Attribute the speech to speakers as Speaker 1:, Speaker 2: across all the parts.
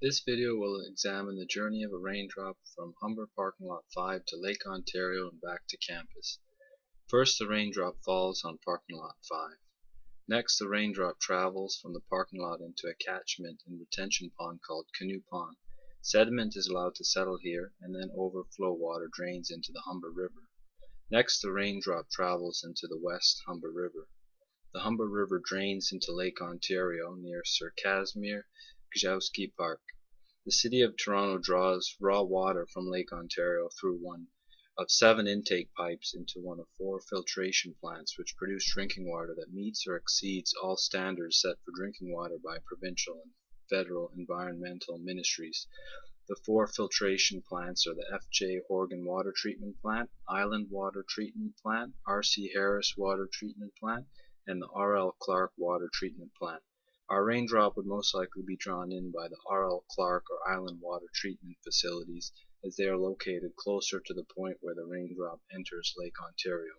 Speaker 1: This video will examine the journey of a raindrop from Humber Parking Lot 5 to Lake Ontario and back to campus. First, the raindrop falls on Parking Lot 5. Next, the raindrop travels from the parking lot into a catchment and retention pond called Canoe Pond. Sediment is allowed to settle here, and then overflow water drains into the Humber River. Next, the raindrop travels into the West Humber River. The Humber River drains into Lake Ontario near Sir Casimir Gzowski Park. The City of Toronto draws raw water from Lake Ontario through one of 7 intake pipes into one of 4 filtration plants which produce drinking water that meets or exceeds all standards set for drinking water by provincial and federal environmental ministries. The 4 filtration plants are the F.J. Horgan Water Treatment Plant, Island Water Treatment Plant, R.C. Harris Water Treatment Plant, and the R.L. Clark Water Treatment Plant. Our raindrop would most likely be drawn in by the R.L. Clark or Island Water Treatment facilities, as they are located closer to the point where the raindrop enters Lake Ontario.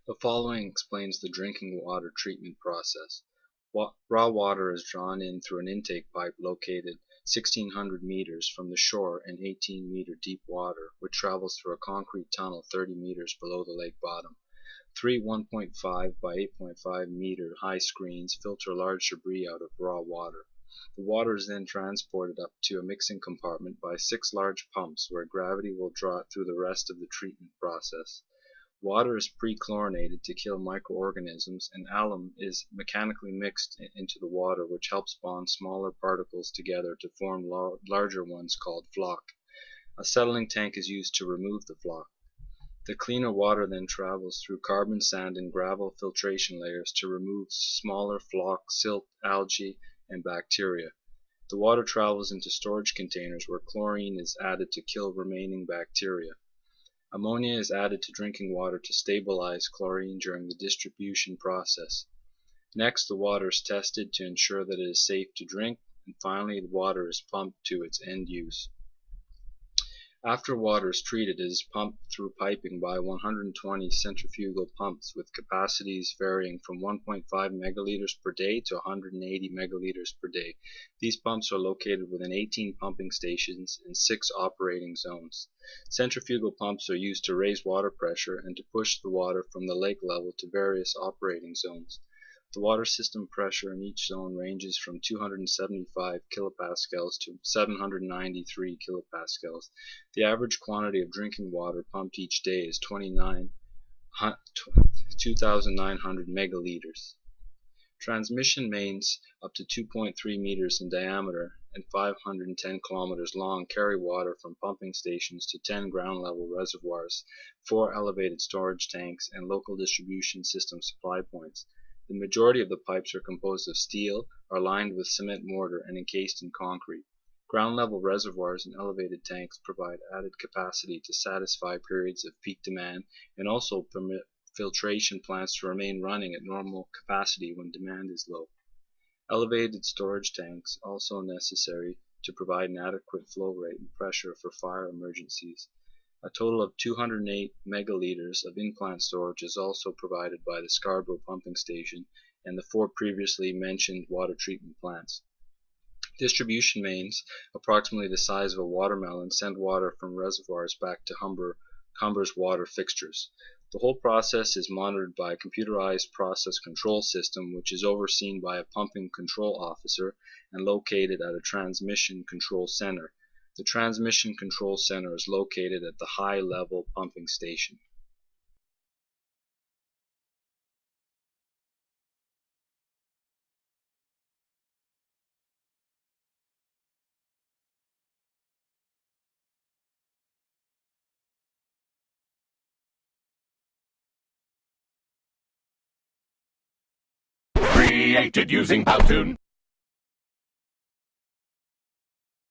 Speaker 1: The following explains the drinking water treatment process. Raw water is drawn in through an intake pipe located 1,600 meters from the shore in 18-meter deep water, which travels through a concrete tunnel 30 meters below the lake bottom. 3 1.5 by 8.5 meter high screens filter large debris out of raw water. The water is then transported up to a mixing compartment by 6 large pumps where gravity will draw it through the rest of the treatment process. Water is pre-chlorinated to kill microorganisms, and alum is mechanically mixed into the water, which helps bond smaller particles together to form larger ones called floc. A settling tank is used to remove the floc. The cleaner water then travels through carbon, sand, and gravel filtration layers to remove smaller floc, silt, algae, and bacteria. The water travels into storage containers where chlorine is added to kill remaining bacteria. Ammonia is added to drinking water to stabilize chlorine during the distribution process. Next, the water is tested to ensure that it is safe to drink, and finally the water is pumped to its end use. After water is treated, it is pumped through piping by 120 centrifugal pumps with capacities varying from 1.5 megaliters per day to 180 megaliters per day. These pumps are located within 18 pumping stations and 6 operating zones. Centrifugal pumps are used to raise water pressure and to push the water from the lake level to various operating zones. The water system pressure in each zone ranges from 275 kilopascals to 793 kilopascals. The average quantity of drinking water pumped each day is 2,900 megaliters. Transmission mains up to 2.3 meters in diameter and 510 kilometers long carry water from pumping stations to 10 ground level reservoirs, 4 elevated storage tanks, and local distribution system supply points. The majority of the pipes are composed of steel, are lined with cement mortar, and encased in concrete. Ground-level reservoirs and elevated tanks provide added capacity to satisfy periods of peak demand and also permit filtration plants to remain running at normal capacity when demand is low. Elevated storage tanks are also necessary to provide an adequate flow rate and pressure for fire emergencies. A total of 208 megaliters of in-plant storage is also provided by the Scarborough pumping station and the 4 previously mentioned water treatment plants. Distribution mains, approximately the size of a watermelon, send water from reservoirs back to Humber's water fixtures. The whole process is monitored by a computerized process control system which is overseen by a pumping control officer and located at a transmission control center. The transmission control center is located at the high-level pumping station.
Speaker 2: Created using Powtoon.